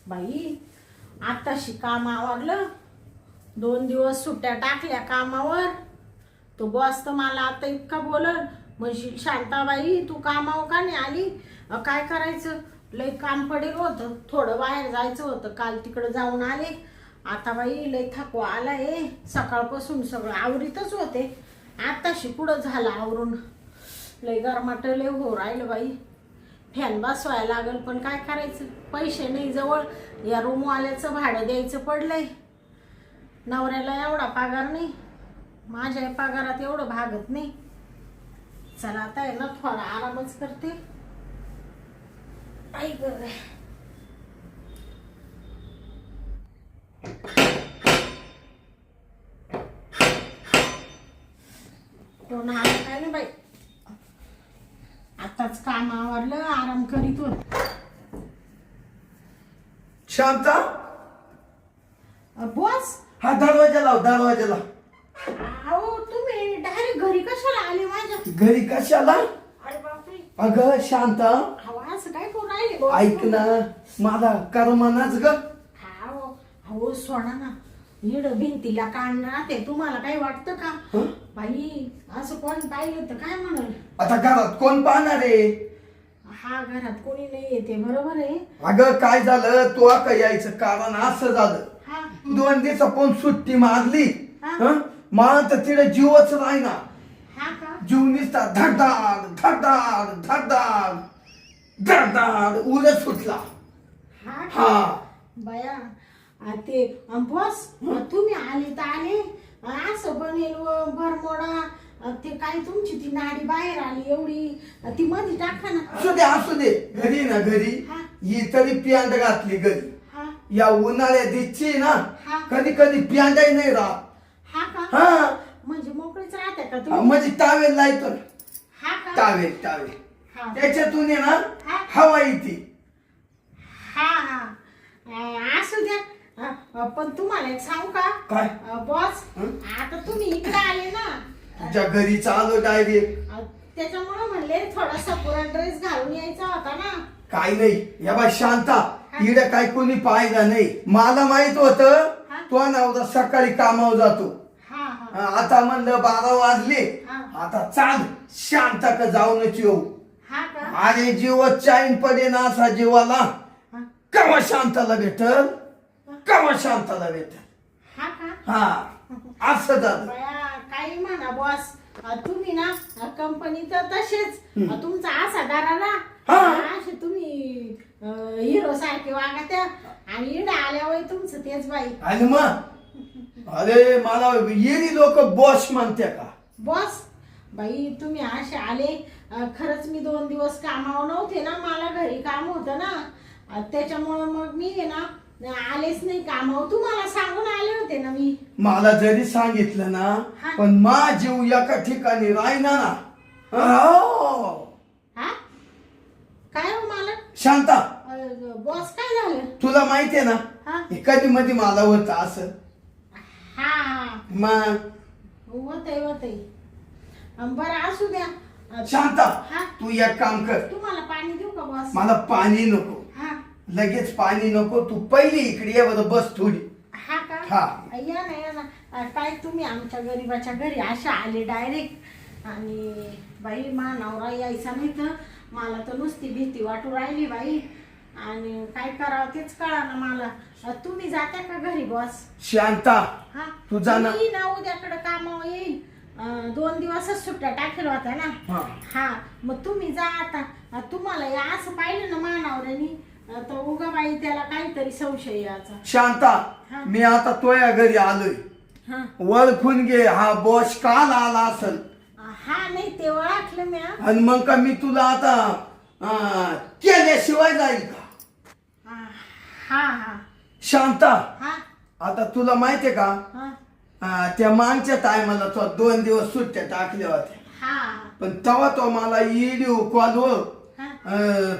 बाई आताशी काम आवरलं, 2 दिवस सुट्ट्या टाकल्या कामावर. तो बॉस तर मला आता इतका बोलल, म्हणशील शांताबाई तू कामावर का नाही आली? काय करायचं, लय काम पडेल होतं, थोडं बाहेर जायचं होतं, काल तिकडं जाऊन आले. आता बाई लय थकवा आलाय, सकाळपासून सगळं आवरीतच होते, आताशी पुढं झालं आवरून. लय गरमाट लय हो राहिलं बाई. फॅन बसवायला लागल, पण काय करायचं, पैसे नाही जवळ. या रूमवाल्याचं भाडं द्यायचं पडलंय. नवऱ्याला एवढा पगार नाही, माझ्या पगारात एवढं भागत नाही. चला आता आहे ना, थोडा आरामच करते. आई ग, कोण आलं काय नाही बाई. आताच काम आवरलं, आराम करीत होत. शांता, बॉस, हा दरवाजा लाव, दरवाजा लाव. अहो तुम्ही डायरेक्ट घरी कशाला आले माझ्या? घरी कशाला? अरे बापरे. अगं शांता, अहो असं काय करून राहिले boss? ऐक ना, माझा करमानाच ग. अहो सोडा ना, इड भिंतीला काढणार ते तुम्हाला काही वाटतं का? हं? बाई असं कोण पाहिलं तर काय म्हणाल? आता घरात कोण पाहणार आहे? हा, घरात कोणी नाही येते, बरोबर आहे. अगं काय झालं, तू का यायचं कारण असं झालं, हा 2 दिवसापासून सुट्टी मारली. हा. मला तर तिला जीवच राहीना. हा का? जीव निसता धडधाड धडधाड धडधाड धडधाड उलट सुटला. हा का? हा बया ते बॉस, तुम्ही आले तर आले, असं बनेल भरमोडा, ते काय तुमची ती नाडी बाहेर आली एवढी, ती मध्ये टाका ना. असू दे घरी ना, घरी हा. ही तरी पियांड घातली घरी. हा या उन्हाळ्यात दिसची ना, हा. कधी कधी पियांडाही नाही राहत. हा का? हा म्हणजे मोकळीच राहते का तुम्ही? म्हणजे टावेल लायतो ना, हा का? टावेल टावेल हा त्याच्यातून आहे हा. ना हवा येते. हा हा. असू द्या. पण तुम्हाला एक सांगू का काय? बॉस, हं? आता तुम्ही इकडे आले ना, तुझ्या घरी चालू डायरेक्ट. त्याच्यामुळे म्हणले थोडासा पुरा ड्रेस घालून यायचा होता ना. काही नाही, या बाय शांता, हा. इकडे काय कोणी पाहिलं नाही. मला माहित होतं हा. तो नवरा सकाळी कामावर जातो. हा हा आता म्हणलं 12 वाजले, हा. आता चाल शांता का जाऊनच येऊ. हा का? अरे जीव चाईन पडे ना असा जीवाला. हा. केव्हा शांताला भेटल, केव्हा शांताला भेटल. हा का? हा असं झालं. बया, काही म्हणा बॉस, तुम्ही ना कंपनीत तसेच तुमचा असा दाराला हा. असे तुम्ही हिरो सारखे वागत्या, आणि इकडे आल्यावर तुमचं तेच बाई. आणि मग अरे मला येरी लोक बॉस म्हणते का? बॉस बाई, तुम्ही असे आले, खरंच मी 2 दिवस कामावर नव्हते ना, मला घरी काम होतं ना, त्याच्यामुळे मग मी आहे ना आलेच नाही कामावर. तुम्हाला सांगून आले होते ना मी. मला जरी सांगितलं ना, हा. पण मा जीव एका ठिकाणी राहिना ना. हो. हा काय हो मालक? शांता, बॉस काय झालं? तुला माहितीये ना, हा हे कधी मध्ये मला होतं असं. हा मग होतय. बरं असू द्या. शांता, हा. तू एक काम कर, तुम्हाला पाणी देऊ का बॉस? मला पाणी नको, हा लगेच पाणी नको. तू पहिली इकडे ये बरं, बस थोडी. हा का? हा. या ना. काय तुम्ही आमच्या गरीबाच्या घरी अशा आले डायरेक्ट, आणि बाई मा नवरा यायचा नाही तर मला तर नुसती भीती वाटू राहिली बाई, आणि काय करावं तेच कळा ना मला. तुम्ही जाता का घरी बॉस? शांता, हा तू जा ना. मी ना उद्याकडे कामावर येईल. 2 दिवसच सुट्ट्या टाकेल होत्या ना. हा. हा मग तुम्ही जा आता. तुम्हाला या असं पाहिलं ना मानावऱ्यानी, तर उगा बाई त्याला काहीतरी संशय याचा. शांता, हा. मी आता तोया घरी आलोय, हा ओळखून घे हा बॉस काल आला असल. हा नाही ते ओळखलं मी. आणि मग का मी तुला आता केल्याशिवाय जाईल का? हा हा शांता, हा आता तुला माहितीये का, हा त्या मागच्या टायमाला तो 2 दिवस सुट्ट्या टाकल्या होत्या, हा पण तेव्हा तो मला व्हिडिओ कॉलवर हा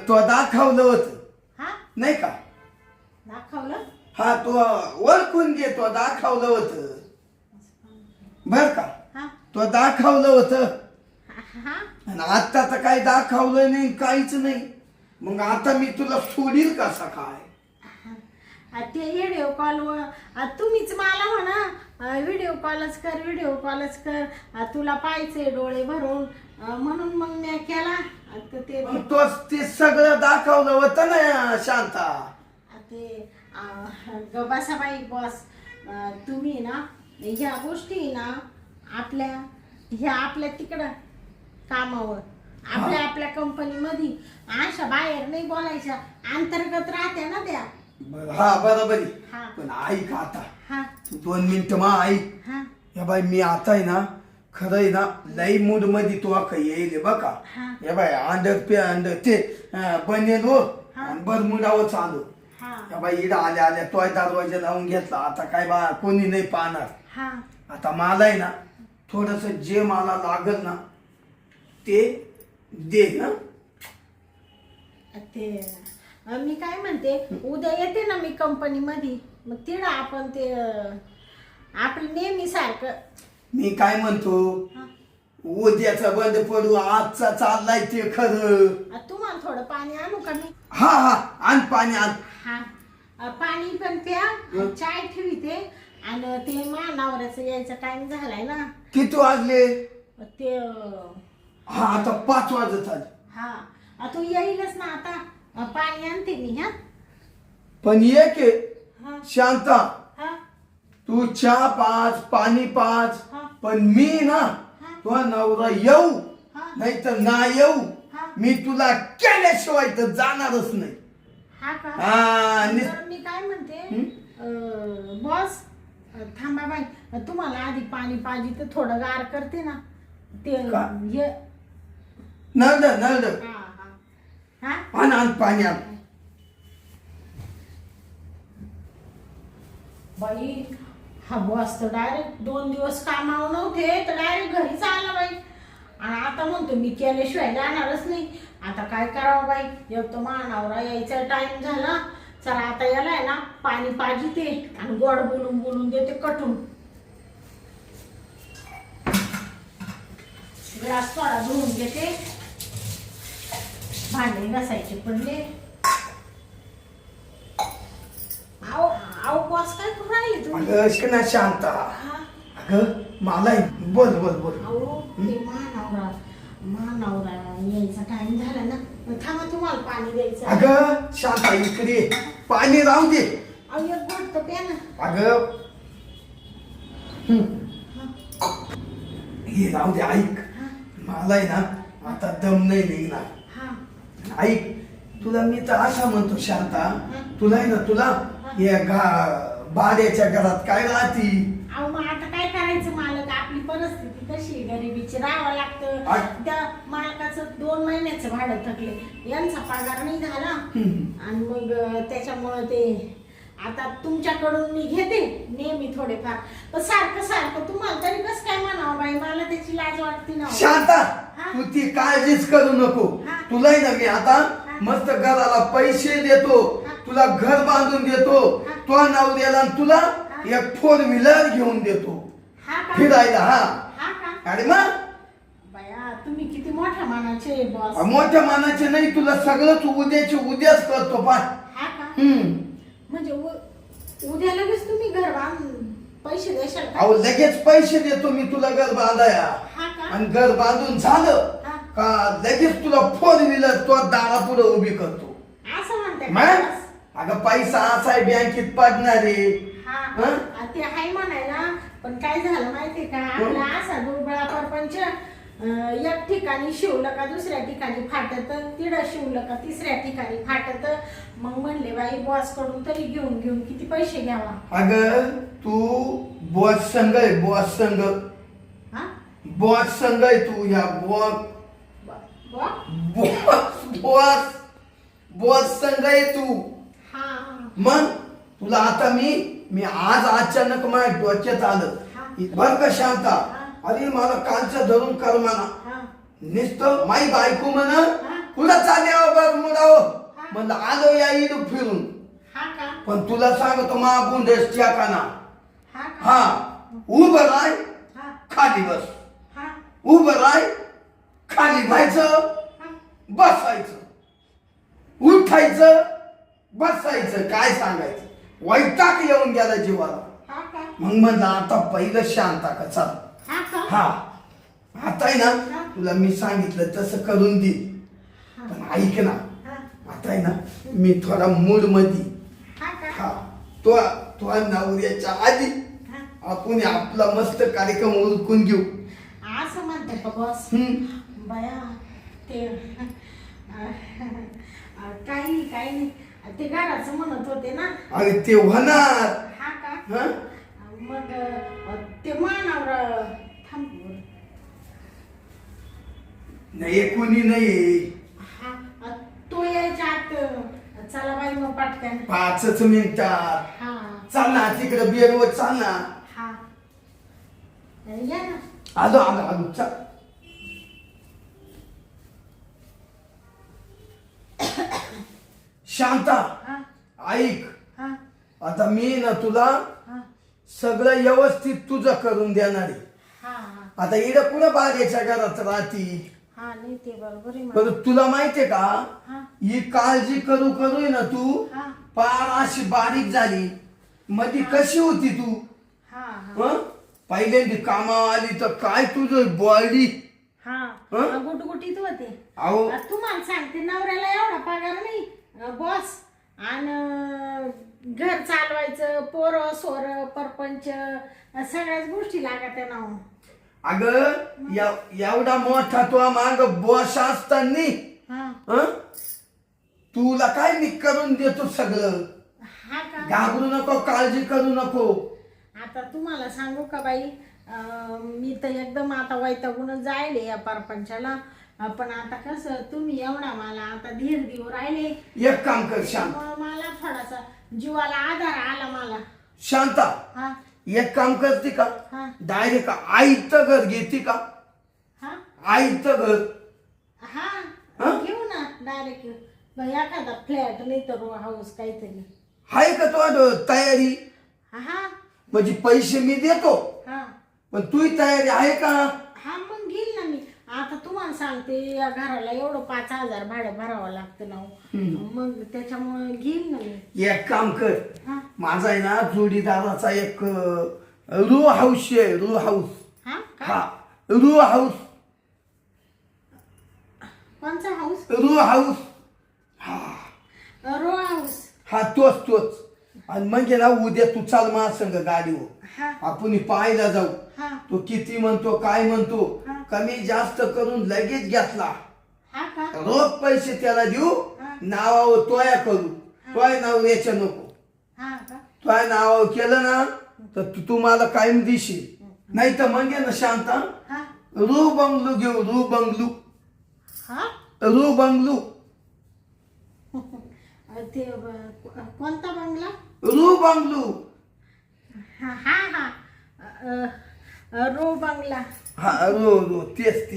तो दाखवलं होत हा नाही का. दाखवलं. हा तो ओळखून घे, तो दाखवलं होत बर का, हा तो दाखवलं होतं. हा आणि आता तर काही दाखवलं नाही, काहीच नाही. मग आता मी तुला सोडील कसा काय? ते व्हिडिओ कॉलवर तुम्हीच मला म्हणा व्हिडिओ कॉलच कर, व्हिडिओ कॉलच कर, तुला पाहायचंय डोळे भरून, म्हणून मग मी केला. ते तोच ते सगळं दाखवलं होतं ना शांता. ते गबासाबाई बॉस, तुम्ही ना ह्या गोष्टी ना आपल्या तिकडं कामावर आपल्या कंपनीमध्ये अशा बाहेर नाही बोलायच्या, अंतर्गत राहत्या ना त्या. हा बरोबर आहे. हा. पण ऐक आता, हा तू 2 मिनिटं मा ऐक. हा या बाई मी आता आहे ना, खरं आहे ना, लई मूड मध्ये तू काही येईल बघा. हा. या बाई अंडर ते बनेल हो आणि बरमुडावर चालू. हा या बाई इडा आल्या तोय दरवाजा लावून घेतला. आता काय बा कोणी नाही पाहणार. हा आता मला आहे ना थोडस जे मला लागल ना ते दे ना. ते मी काय म्हणते, उद्या येते ना मी कंपनीमध्ये, मग तिला आपण ते आपलं नेहमी सारखं. मी काय म्हणतो, उद्याचा बंद पडू, आजचा चाललाय ते खरं. तुम्हाला थोडं पाणी आणू का मी? हा हा आण पाणी आण. हा पाणी पण प्या, चाय ठेवीते. आणि ते नवऱ्याचा यायचा टाइम झालाय ना. किती वाजले? ते हा आता 5 वाजत आले. हा तू येईलच ना आता. पाणी आणते मी. हा पण एक आहे हा शांता, हा तू चहा पाच, पाणी पाच, हा. पण मी ना तुझा नवरा येऊ हा. नाही तर ना येऊ, हा. मी तुला केल्याशिवाय तर जाणारच नाही. हा का? हा बरं, मी काय म्हणते, बॉस थांबा बाई, तुम्हाला आधी पाणी पाहिजे तर थोडं गार करते ना. ते का? हे नळद नळद हा हा हा आण आण पाणी आण. बाई हा बॉस तर डायरेक्ट 2 दिवस कामावर नव्हते तर डायरेक्ट घरीच आला बाई. आणि आता म्हणतो मी केल्याशिवाय जाणारच नाही. आता काय करावं बाई, एक तर मानावरा यायचा टाइम झाला. चला आता यालाय ना पाणी पाहिजे ते, आणि गोड बोलून बोलून देते कटून. ग्लास थोडा धुवून घेते, भांडे घासायचे पडले. आओ बॉस काय करून राहिले तुम्ही? अगं शिकना शांता, हा? अगं मला बोल बोल बोल. अहो ते मानवरा यायचा टाइम झाला ना, मग थांबा तुम्हाला पाणी द्यायचं. अगं शांता इकडे पाणी राहू दे. अहो एक घोट तर प्या ना. अगं हे राहू दे. ऐक, हा मला आहे ना आता दम नाही निघणार. हा ऐक, तुला मी तर असा म्हणतो शांता, तुला आहे ना तुला या भाड्याच्या घरात काय राहती. अहो मग आता काय करायचं, मालक आपली परिस्थिती कशी गरिबीची राहावं लागतं. त्या मालकाचं 2 महिन्याचं भाडं थकले, यांचा पगार नाही झाला. आणि मग त्याच्यामुळं ते आता तुमच्याकडून मी घेते नेहमी थोडेफार, पण सारखं तुम्हाला तरी कसं काय म्हणावं बाई, मला त्याची लाज वाटते ना. शांता हा? तू ती काळजीच करू नको. हा. तुला आहे ना मी आता मस्त घराला पैसे देतो, तुला घर बांधून देतो, तो नवऱ्याला तुला एक 4 व्हीलर घेऊन देतो हा का? फिरायला. हा हा का? अरे मग बया तुम्ही किती मोठ्या मानाचे बॉस. मोठ्या मानाचे नाही, तुला सगळं तू उद्याच करतो पा. हा का? हम्म म्हणजे उद्या लगेच तुम्ही घर बांधून पैसे देशाल का? अहो लगेच पैसे देतो मी तुला घर बांधाया. हा का? आणि घर बांधून झालं हा. का लगेच तुला 4 व्हीलर तो दारा पुढे उभी करतो. असं म्हणते मग अगं पैसा असा आहे बँकेत पडणार आहे. ते आहे म्हणायला, पण काय झालं माहितीये का, आपला असा दुर्बळा परपंच, एक ठिकाणी शिवलं का दुसऱ्या ठिकाणी फाटत, तिडं शिवलं का तिसऱ्या ठिकाणी फाटत. मग म्हणले बाई बॉस कडून तरी घेऊन किती पैसे घ्यावा. अगं तू बॉस संघ आहे, बॉस संघ, हा बॉस संघ आहे तू. ह्या बॉस संघ आहे तू. हा मग तुला आता मी आज अचानक माझ्या डोक्यात आलं बर का शांता. अरे मला कालचं धरून कर म्हणा, नुसतं माई बायको म्हणा तुला चालले बघ मुडावं म्हणलं आलो या इडू फिरून. हा का? पण तुला सांगतो मागून डेस्टिया काना. हा का? हा उभं राय, हा खाली बस. हा उभं राय, खाली व्हायचं, बसायचं, उठायचं, बसायचं. काय सांगायचं वैताग येऊन गेला जीवाला. हा का मग म्हणलं आता पहिलं शांता का चल. हा का हा आता आहे ना तुला मी सांगितलं तसं करून दे. पण ऐक ना हा आता आहे ना मी थोडा मूड मध्ये. हा का हा तो तो नवऱ्याच्या आधी हा. आपण आपला मस्त कार्यक्रम उरकून घेऊ. असं म्हणते का बॉस बया ते काही नाही ते घराचं म्हणत होते ना. अरे ते होणार. हा का हा मग ते मानावर थांब नाही कोणी नाही. हा तो यायच्या आत चला बाई मग पटकन 5 मिनिटात हा चाल ना तिकडे बिअरवर चाल ना. हा या ना आलो आलो आलो चल. शांता हा ऐक हा आता मी ना तुला हा सगळं व्यवस्थित तुझं करून देणार आहे. हा हा आता इकडं कुठं बागेच्या घरात राहती. हा नाही ते बरोबर आहे पण मला. तुला माहितीये का हा ही काळजी करू करू आहे ना तू हा पार अशी बारीक झाली. मध्ये कशी होती तू हा हा हं? पहिल्यांदा कामावर आली तर काय तुझं बॉडी. हा हं? गुटगुटीत होते. अहो तुम्हाला सांगते नवऱ्याला एवढा पगार नाही बॉस. आणि घर चालवायचं पोरं सोर परपंच सगळ्याच गोष्टी लागत ना. अगं एवढा मोठा तो माग बॉस असताना हा हं? तुला काय मी करून देतो सगळं. हा का घाबरू नको काळजी करू नको. आता तुम्हाला सांगू का बाई मी तर एकदम आता वैतागूनच जायले या परपंचाला. पण आता कसं तुम्ही एवढा मला आता धीर देऊ राहिले. एक काम कर शांत. त्यामुळं मला थोडासा जीवाला आधार आला मला. शांता हा एक काम करते का हा डायरेक्ट आईचं घर घेते का. हा आईचं घर हा हा? घेऊ ना डायरेक्ट एखादा फ्लॅट नाही तर रो हाऊस काहीतरी. आहे का तो तयारी. हा म्हणजे पैसे मी देतो हा पण तुझी तयारी आहे का. हा मग घेईल ना मी. आता तुम्हाला सांगते या घराला एवढं 5,000 भाडं भरावं लागतं ना. मग त्याच्यामुळे घेईल ना मी. एक काम कर हा माझा आहे ना जोडीदाराचा एक रो हाऊस आहे. Row house. हा हा रो हाऊस. कोणचा हाऊस रो हाऊस. हा रो हाऊस. हा तोच आणि म्हणजे ना उद्या तू चाल मा संग गाडीवर हा आपण पाहायला जाऊ. हा तो किती म्हणतो काय म्हणतो. हा. कमी जास्त करून लगेच घेतला हा का रोख पैसे त्याला देऊ. हा. नावावर तोया करू. तोय नाव याच्या नको. हा का तोय नावावर केलं ना तर तू मला कायम देशील. नाही तर म्हणजे ना शांता हा रू बंगलू घेऊ. रू बंगलू. हा रू बंगलू. ते कोणता बंगला. रू बंगलू. हा हा हा रो बंगला. हा रो तेच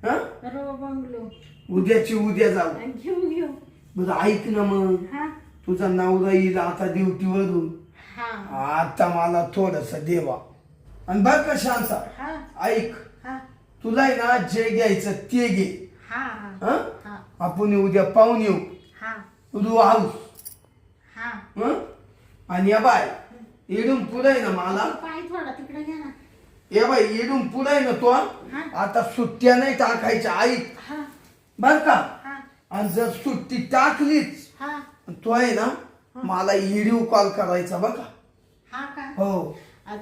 हा रो बंगलो. उद्याची उद्या जाऊ. घेऊ बरं ऐक ना मग हा तुझा नवरा येईल आता ड्युटीवरून. हा आता मला थोडस देवा. आणि बर का शांता हा ऐक हा तुला आहे ना जे घ्यायचं ते घे. हा हं? हा आपण उद्या पाहून येऊ. हा रू हाऊस. हा हं? आणि या बाय इडून पुढे आहे ना मला पाय थोडा तिकडे घ्या ना. या बाई इडून पुढे आहे ना तो आता सुट्ट्या नाही टाकायच्या ऐक हा बर का. हा आणि जर सुट्टी टाकलीच हा तो आहे ना मला व्हिडिओ कॉल करायचा बघा. हा का हो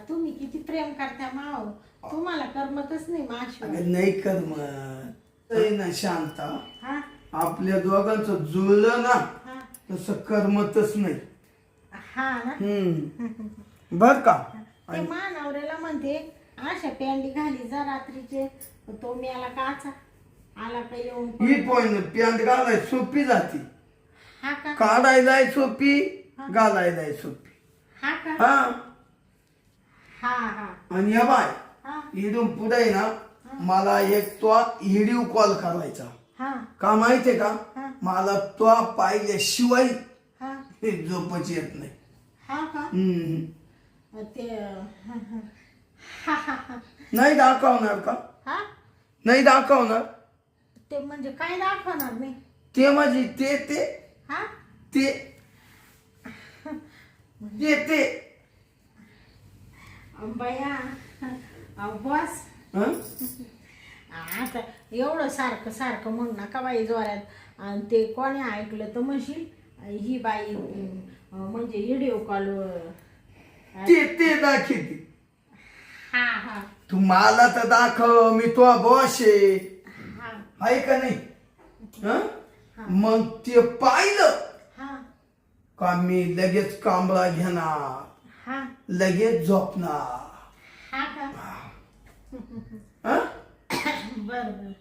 तुम्ही किती प्रेम करता माव. तुम्हाला करमतच नाही माशिवाय. अगं नाही कर मग ना शांता हा आपल्या दोघांचं जुळलं ना हा तसं करमतच नाही. हा ना बर का. ते मानवऱ्याला म्हणते अशा पॅन्डी घाली जा रात्रीचे. तो मी आला काचा आला का येऊन ही पॉइंट पॅन्ट घालाय सोपी जाती. हा का काढायलाय सोपी घालायलाय सोपी. हा का हा हा हा आणि या बाय हा इथून पुढे ना मला एक तो व्हिडिओ कॉल करायचा. हा का माहितीये का हा. मला तो पाहिल्याशिवाय हा झोपच येत नाही. हा का ते हा हा हा नाही दाखवणार का. हा नाही दाखवणार. ते म्हणजे काय दाखवणार नाही. ते म्हणजे ते हा ते देते. बया बॉस हं? आता एवढं सारखं सारखं म्हणू नका बाई जोरात. आणि ते कोणी ऐकलं तर म्हणशील ही बाई म्हणजे व्हिडिओ कॉल. ते दाखवते. हा हा तुम्हाला तर दाखव, मी तो बॉस आहे. हा आहे का नाही? हं? मग ते पाहिलं हा का मी लगेच कांबळा घेणार, हा लगेच झोपणार. हा का हं? बर बर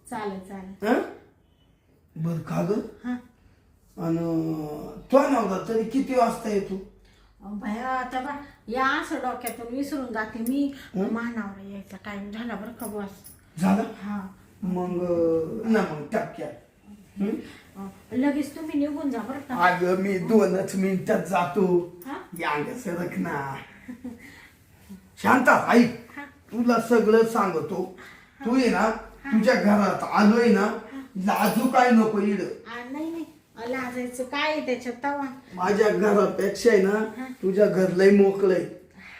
चालेल चालेल. हं? बर का ग? हा आणि तो नव्हता तरी किती वाजता येतो? भया आता बा या असं डोक्यातून विसरून जाते मी. मानावर यायचा टाइम झाला बरं का बॉस. झालं हा मग ना मग टक्क्या. लगेच तुम्ही निघून जा बरं का. अगं मी 2च मिनिटात जातो. हा? यांग सरक ना. शांता ऐक, हा तुला सगळं सांगतो. तू ये ना तुझ्या घरात आलोय ना, लाजू काय नको इड. नाही नाही लाजायचं काय आहे त्याच्यात तवा. माझ्या घरापेक्षा आहे ना तुझ्या घर लय मोकळय.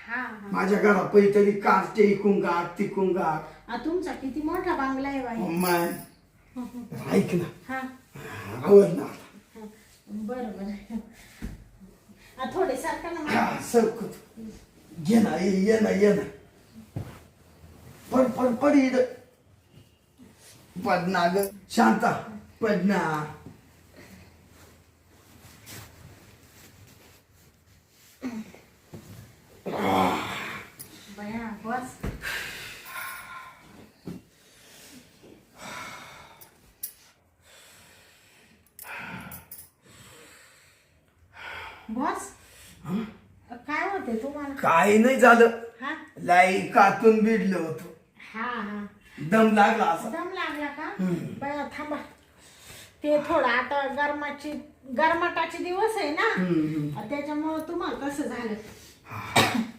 हा हा माझ्या घरात तरी कारचे इकून गाक तिकून गाक. तुमचा किती मोठा बांगला आहे बाई. मग ऐक ना, हा आवड ना बरं बरं थोडे सारखं ना मला. हा सरकत घे ना, ये ना ये ना. पड पड पड इड. पड ना ग शांता, पड ना. बया बॉस बॉस काय होते तुम्हाला. काही नाही झालं, हा लाईकातून भिडलं होतं. हा हा दम लागला असा. दम लागला का. बया थांबा ते थोडं आता गरमाटाचे दिवस आहे ना, त्याच्यामुळे तुम्हाला कसं झालं.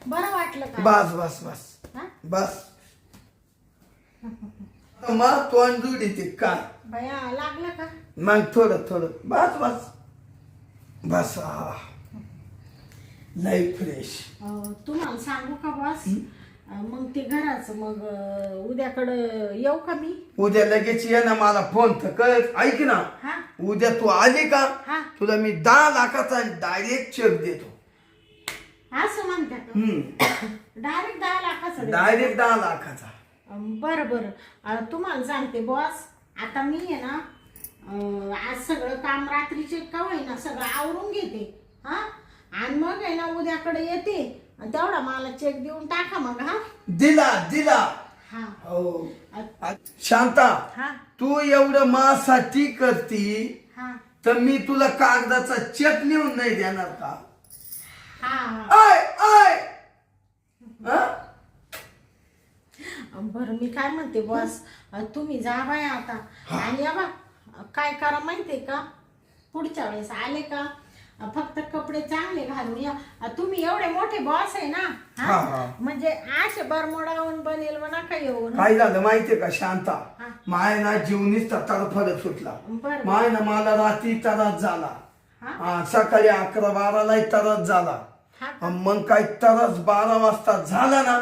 बरं वाटलं का. बस बस बस हा? बस. मग तोंड जुडी ते काय बया लागलं का. मग थोडं थोडं बस बस बस. Life fresh. तुम्हाला सांगू का बॉस. मग ते घराचं मग उद्याकडं येऊ का मी. उद्या लगेच ये ना, मला फोन तर कर. ऐक ना, हा उद्या तू आली का हा तुला मी 10 लाखाचा डायरेक्ट चेक देतो. असं म्हणता का. डायरेक्ट 10 लाखाचं द्या. डायरेक्ट 10 लाखाचा. बरं बरं तुम्हाला सांगते बॉस. आता मी आहे ना आज सगळं काम रात्रीचे का होईना सगळं आवरून घेते. हा आणि मग आहे ना उद्याकडे येते आणि तेवढा मला चेक देऊन टाका मग. हा दिला दिला. हा हो शांता, हा तू एवढं माझ्यासाठी करती हा तर मी तुला कागदाचा चेक लिहून नाही देणार का. हा आय आय. हं? बरं मी काय म्हणते बॉस. तुम्ही जा बाय आता. आणि या बा काय करा माहितीये का, पुढच्या वेळेस आले का फक्त कपडे चांगले घालून या. तुम्ही एवढे मोठे बॉस आहे ना. हा, हा. म्हणजे असे बरमोडावून बनेल म्हणा काय येऊन. काय झालं माहितीये का शांता, हा. माय ना जीवनीच तडफडत सुटला. बरं. माय ना मला रात्री त्रास झाला. हा? सकाळी 11-12ला त्रास झाला. हा मग काय त्रास 12 वाजता झाला ना,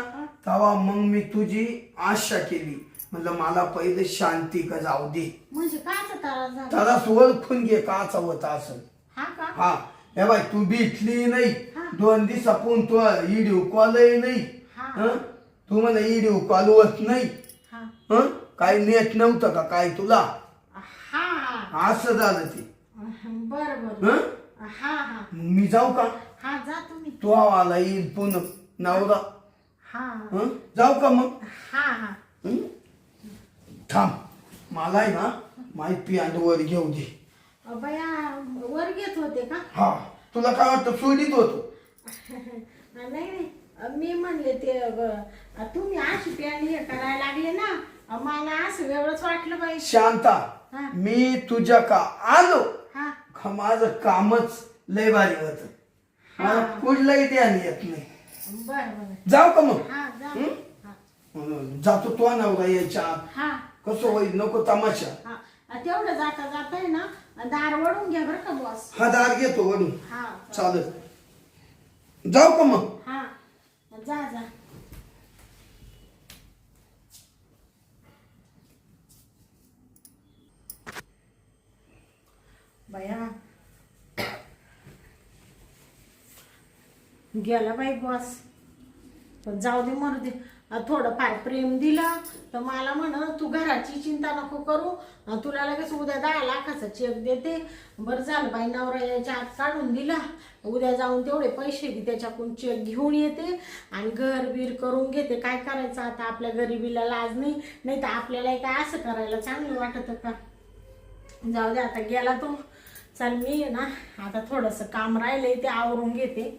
तेव्हा मग मी तुझी आशा केली. म्हणलं मला पहिले शांती का जाऊ दे. म्हणजे काचा त्रास झाला. त्रास ओळखून घे काचा होता असं. हा का. हा हे बाई तू भेटली नाही हा. 2 दिवसापून तू व्हिडिओ कॉलही नाही. हा. हं? तू मला व्हिडिओ कॉल होत नाही. हा हं? काही नेट नव्हतं का काय तुला. हा हा असं झालं ते. बरं बरं. हं? हा हा मग मी जाऊ का. हा जा तुम्ही. तो आला येईल पुन्हा नवरा. हा हं? जाऊ का मग. हा हा हं? थांब, मला आहे ना माहिती पियांड वर घेऊ दे. बया वर घेत होते का. हा तुला काय वाटतं सोडीत होतो. नाही नाही मी म्हणले ते तुम्ही अशी पॅन्ट हे करायला लागले ना मला असं वेगळंच वाटलं बाई. शांता, हा. मी तुझ्या का आलो हा का माझं कामच लय भारी होत. मला कुठलंही ध्यान येत नाही. बर बर. जाऊ का मग. हा जा. हं? हा. जातो तो नवरा यायच्या आत. हा कसं होईल नको तमाशा. हा तेवढं जाता जाता आहे ना दार वळून घ्या बरं का बॉस. हा दार घेतो वडून. हा चालत जाऊ का मग. हा जा जा. बया गेला बाई बॉस. पण जाऊ दे मरू दे. थोडं फार प्रेम दिलं तर मला म्हण तू घराची चिंता नको करू, तुला लगेच उद्या 10 लाखाचा चेक देते. बरं झालं बाई नवरा याच्या आत काढून दिला. उद्या जाऊन तेवढे पैसे बी त्याच्याकडून चेक घेऊन येते आणि घर बीर करून घेते. काय करायचं आता, आपल्या गरिबीला लाज नाही. नाही तर आपल्याला काय असं करायला चांगलं वाटत का. जाऊ दे आता गेला तो. चल मी ना आता थोडंसं काम राहिलंय ते आवरून घेते.